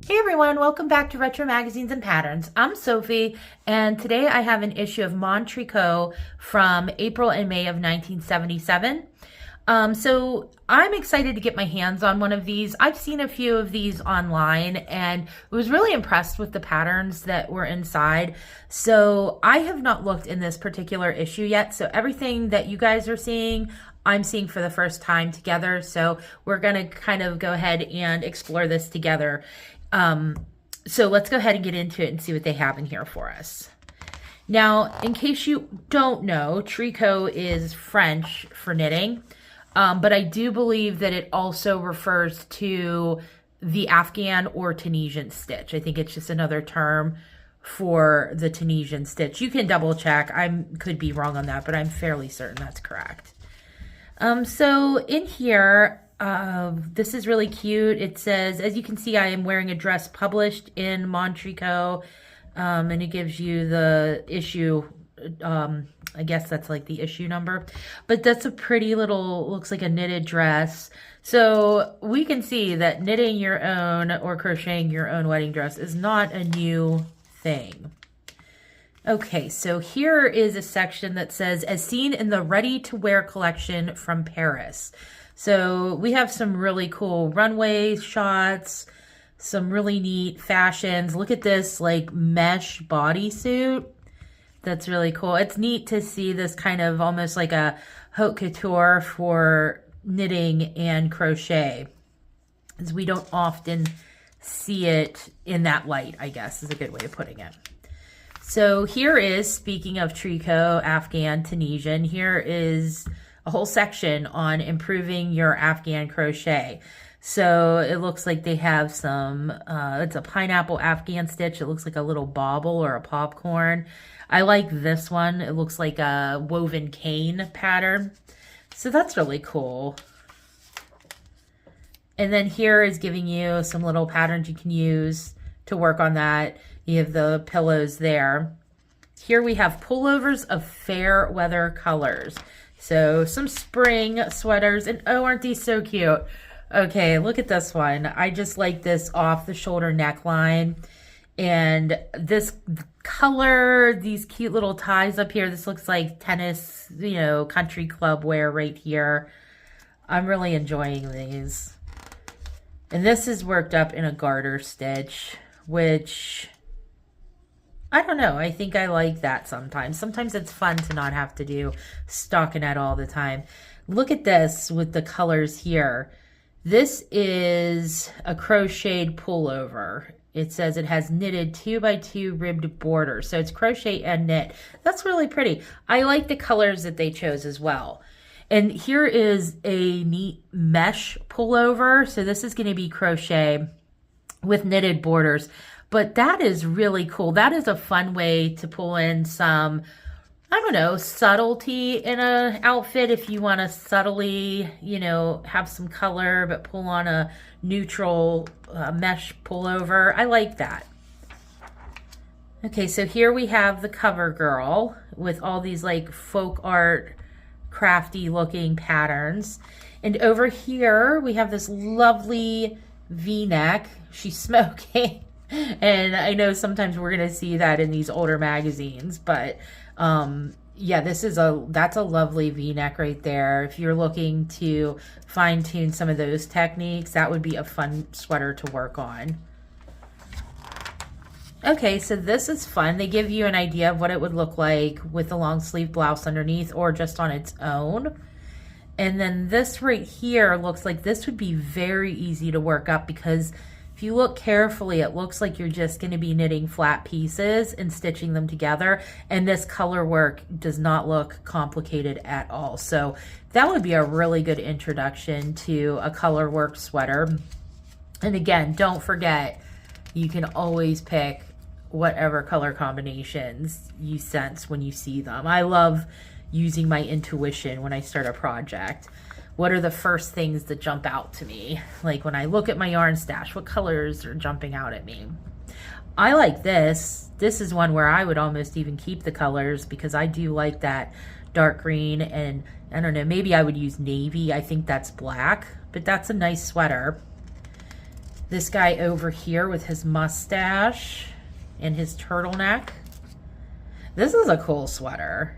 Hey everyone, welcome back to Retro Magazines and Patterns. I'm Sophie, and today I have an issue of Mon Tricot from April and May of 1977. So I'm excited to get my hands on one of these. I've seen a few of these online and was really impressed with the patterns that were inside. So I have not looked in this particular issue yet. So everything that you guys are seeing, I'm seeing for the first time together. So we're going to kind of go ahead and explore this together. So let's go ahead and get into it and see what they have in here for us. Now, in case you don't know, tricot is French for knitting. But I do believe that it also refers to the Afghan or Tunisian stitch. I think it's just another term for the Tunisian stitch. You can double check. I could be wrong on that, but I'm fairly certain that's correct. So in here, this is really cute. It says, as you can see, I am wearing a dress published in Mon Tricot, and it gives you the issue. I guess that's like the issue number, but that's a pretty little, looks like a knitted dress. So we can see that knitting your own or crocheting your own wedding dress is not a new thing. Okay, so here is a section that says, as seen in the ready-to-wear collection from Paris. So we have some really cool runway shots, some really neat fashions. Look at this like mesh bodysuit. That's really cool. It's neat to see this kind of almost like a haute couture for knitting and crochet, as we don't often see it in that light, I guess is a good way of putting it. So here is, speaking of tricot, Afghan, Tunisian, here is a whole section on improving your Afghan crochet. So it looks like they have some, it's a pineapple Afghan stitch. It looks like a little bauble or a popcorn. I like this one. It looks like a woven cane pattern. So that's really cool. And then here is giving you some little patterns you can use to work on that. You have the pillows there. Here we have pullovers of fair weather colors. So some spring sweaters, and oh, aren't these so cute? Okay, look at this one. I just like this off the shoulder neckline. And this color, these cute little ties up here, this looks like tennis, you know, country club wear right here. I'm really enjoying these. And this is worked up in a garter stitch, which, I don't know, I think I like that sometimes. Sometimes it's fun to not have to do stockinette all the time. Look at this with the colors here. This is a crocheted pullover. It says it has knitted 2x2 ribbed border. So it's crochet and knit. That's really pretty. I like the colors that they chose as well. And here is a neat mesh pullover. So this is going to be crochet with knitted borders. But that is really cool. That is a fun way to pull in some, I don't know, subtlety in an outfit. If you want to subtly, you know, have some color, but pull on a neutral mesh pullover. I like that. Okay, so here we have the cover girl with all these like folk art, crafty looking patterns. And over here, we have this lovely V-neck. She's smoking. And I know sometimes we're going to see that in these older magazines, but yeah, that's a lovely V-neck right there. If you're looking to fine tune some of those techniques, that would be a fun sweater to work on. Okay, so this is fun. They give you an idea of what it would look like with the long sleeve blouse underneath or just on its own. And then this right here looks like this would be very easy to work up, because if you look carefully, it looks like you're just going to be knitting flat pieces and stitching them together. And this color work does not look complicated at all. So that would be a really good introduction to a color work sweater. And again, don't forget, you can always pick whatever color combinations you sense when you see them. I love using my intuition when I start a project. What are the first things that jump out to me? Like when I look at my yarn stash, what colors are jumping out at me? I like this. This is one where I would almost even keep the colors, because I do like that dark green, and I don't know, maybe I would use navy. I think that's black, but that's a nice sweater. This guy over here with his mustache and his turtleneck. This is a cool sweater.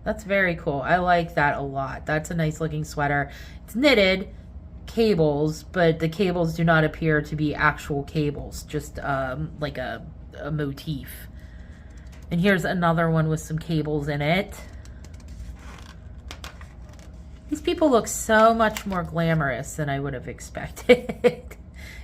That's very cool. I like that a lot. That's a nice looking sweater. It's knitted cables, but the cables do not appear to be actual cables, just like a motif. And here's another one with some cables in it. These people look so much more glamorous than I would have expected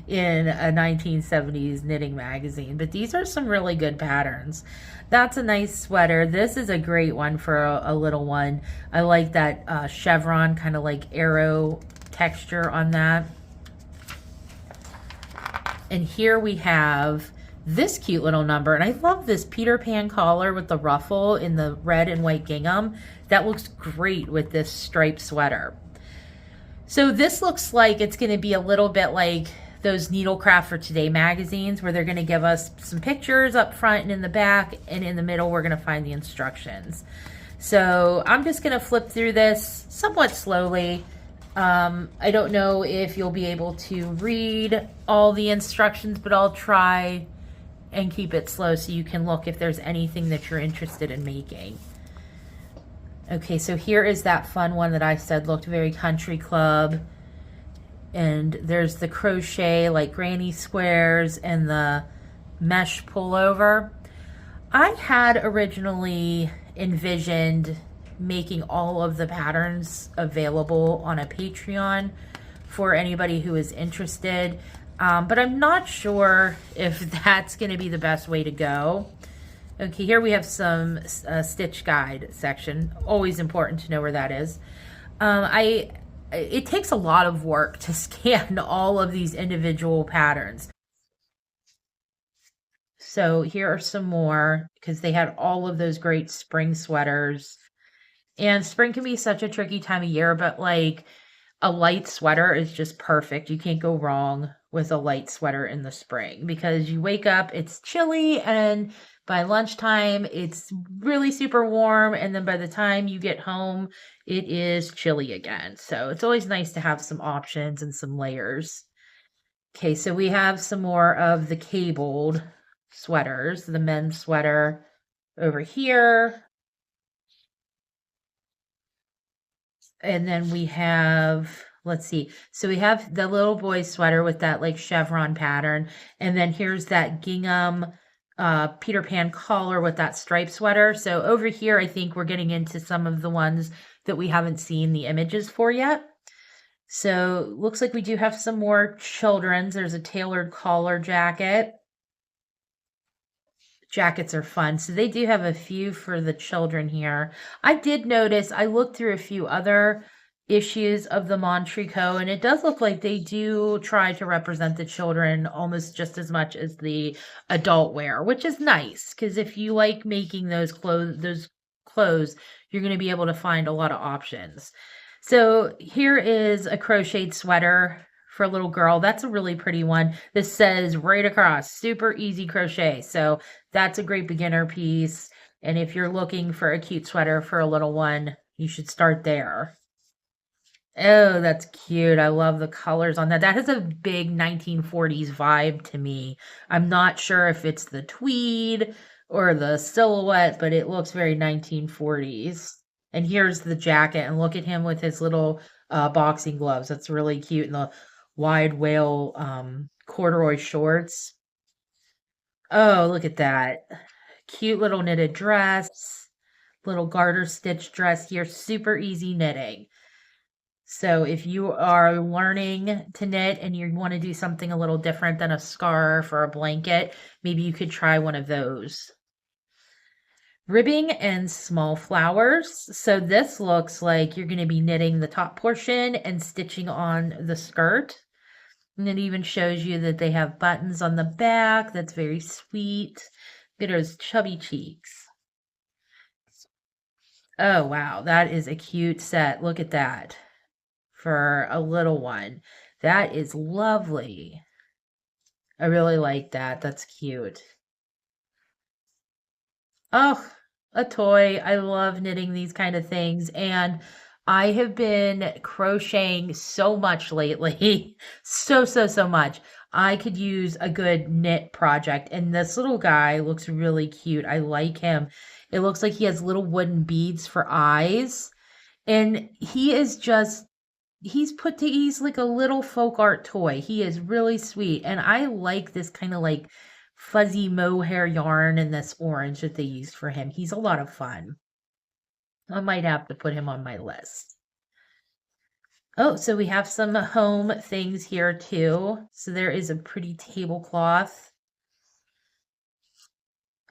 in a 1970s knitting magazine, but these are some really good patterns. That's a nice sweater. This is a great one for a little one. I like that chevron kind of like arrow texture on that. And here we have this cute little number, and I love this Peter Pan collar with the ruffle in the red and white gingham. That looks great with this striped sweater. So this looks like it's going to be a little bit like those Needlecraft for Today magazines, where they're going to give us some pictures up front and in the back, and in the middle we're going to find the instructions. So I'm just going to flip through this somewhat slowly. I don't know if you'll be able to read all the instructions, but I'll try and keep it slow so you can look if there's anything that you're interested in making. Okay, so here is that fun one that I said looked very country club. And there's the crochet like granny squares and the mesh pullover. I had originally envisioned making all of the patterns available on a Patreon for anybody who is interested. But I'm not sure if that's going to be the best way to go. Okay, here we have some stitch guide section. Always important to know where that is. It takes a lot of work to scan all of these individual patterns. So here are some more, because they had all of those great spring sweaters. And spring can be such a tricky time of year, but like a light sweater is just perfect. You can't go wrong with a light sweater in the spring, because you wake up, it's chilly, and by lunchtime it's really super warm, and then by the time you get home it is chilly again. So it's always nice to have some options and some layers. Okay, so we have some more of the cabled sweaters, the men's sweater over here. And then we have, let's see, so we have the little boy sweater with that like chevron pattern. And then here's that gingham Peter Pan collar with that striped sweater. So over here, I think we're getting into some of the ones that we haven't seen the images for yet. So looks like we do have some more children's. There's a tailored collar jacket. Jackets are fun. So they do have a few for the children here. I did notice, I looked through a few other issues of the Mon Tricot, and it does look like they do try to represent the children almost just as much as the adult wear, which is nice, because if you like making those clothes, you're going to be able to find a lot of options. So here is a crocheted sweater for a little girl. That's a really pretty one. This says right across, super easy crochet. So that's a great beginner piece. And if you're looking for a cute sweater for a little one, you should start there. Oh, that's cute. I love the colors on that. That has a big 1940s vibe to me. I'm not sure if it's the tweed or the silhouette, but it looks very 1940s. And here's the jacket, and look at him with his little boxing gloves. That's really cute. And the wide whale corduroy shorts. Oh, look at that. Cute little knitted dress. Little garter stitch dress here. Super easy knitting. So if you are learning to knit and you want to do something a little different than a scarf or a blanket, maybe you could try one of those. Ribbing and small flowers. So this looks like you're going to be knitting the top portion and stitching on the skirt. And it even shows you that they have buttons on the back. That's very sweet. Look at those chubby cheeks. Oh, wow. That is a cute set. Look at that. For a little one. That is lovely. I really like that. That's cute. Oh, A toy. I love knitting these kind of things, and I have been crocheting so much lately. So much. I could use a good knit project, and this little guy looks really cute. I like him. It looks like he has little wooden beads for eyes, and he is just he's like a little folk art toy. He is really sweet, and I like this kind of like fuzzy mohair yarn and this orange that they used for him. He's a lot of fun. I might have to put him on my list. Oh, so we have some home things here too. So there is a pretty tablecloth.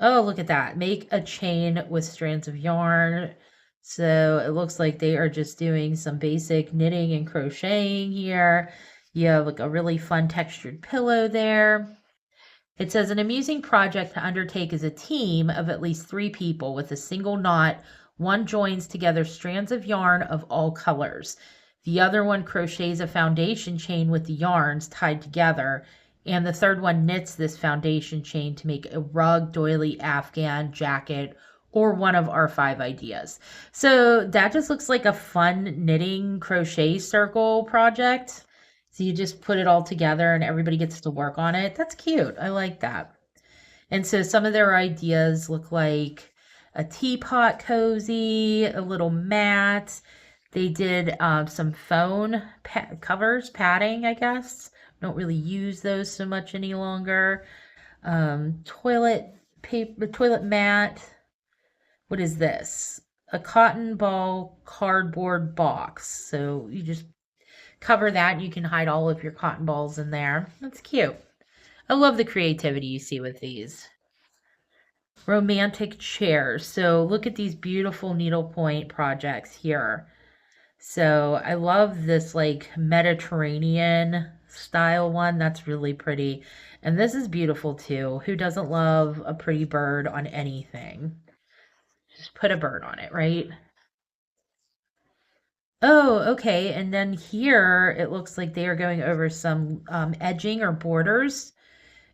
Oh, look at that. Make a chain with strands of yarn. So it looks like they are just doing some basic knitting and crocheting here. You have like a really fun textured pillow there. It says an amusing project to undertake as a team of at least 3 people with a single knot. One joins together strands of yarn of all colors. The other one crochets a foundation chain with the yarns tied together, and the third one knits this foundation chain to make a rug, doily, afghan, jacket, or one of our 5 ideas. So that just looks like a fun knitting crochet circle project. So you just put it all together and everybody gets to work on it. That's cute. I like that. And so some of their ideas look like a teapot cozy, a little mat. They did some phone covers, padding, I guess. Don't really use those so much any longer. Toilet paper, toilet mat. What is this? A cotton ball cardboard box. So you just cover that and you can hide all of your cotton balls in there. That's cute. I love the creativity you see with these. Romantic chairs. So look at these beautiful needlepoint projects here. So I love this like Mediterranean style one. That's really pretty. And this is beautiful too. Who doesn't love a pretty bird on anything? Just put a bird on it, right? Oh, okay. And then here it looks like they are going over some edging or borders.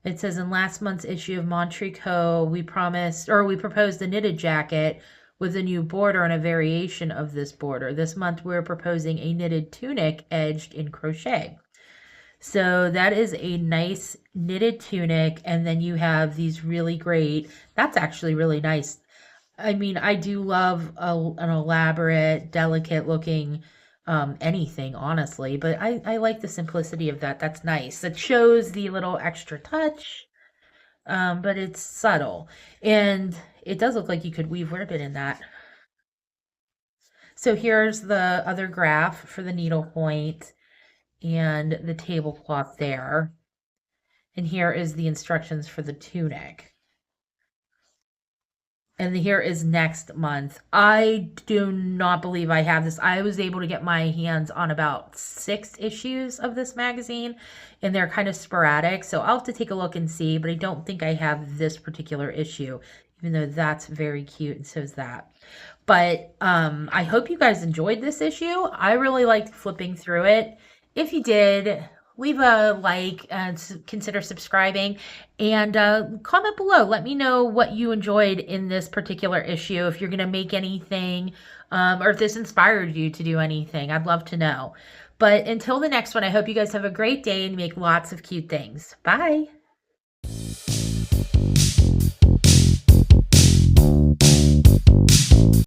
It says in last month's issue of Mon Tricot, we proposed a knitted jacket with a new border and a variation of this border. This month we're proposing a knitted tunic edged in crochet. So that is a nice knitted tunic, and then you have these really great, that's actually really nice. I mean, I do love an elaborate, delicate looking anything, honestly, but I like the simplicity of that. That's nice. It shows the little extra touch, but it's subtle. And it does look like you could weave ribbon in that. So here's the other graph for the needlepoint and the tablecloth there. And here is the instructions for the tunic. And here is next month. I do not believe I have this. I was able to get my hands on about 6 issues of this magazine, and they're kind of sporadic. So I'll have to take a look and see, but I don't think I have this particular issue, even though that's very cute and so is that. But I hope you guys enjoyed this issue. I really liked flipping through it. If you did, leave a like and consider subscribing, and comment below. Let me know what you enjoyed in this particular issue, if you're going to make anything, or if this inspired you to do anything. I'd love to know. But until the next one, I hope you guys have a great day and make lots of cute things. Bye.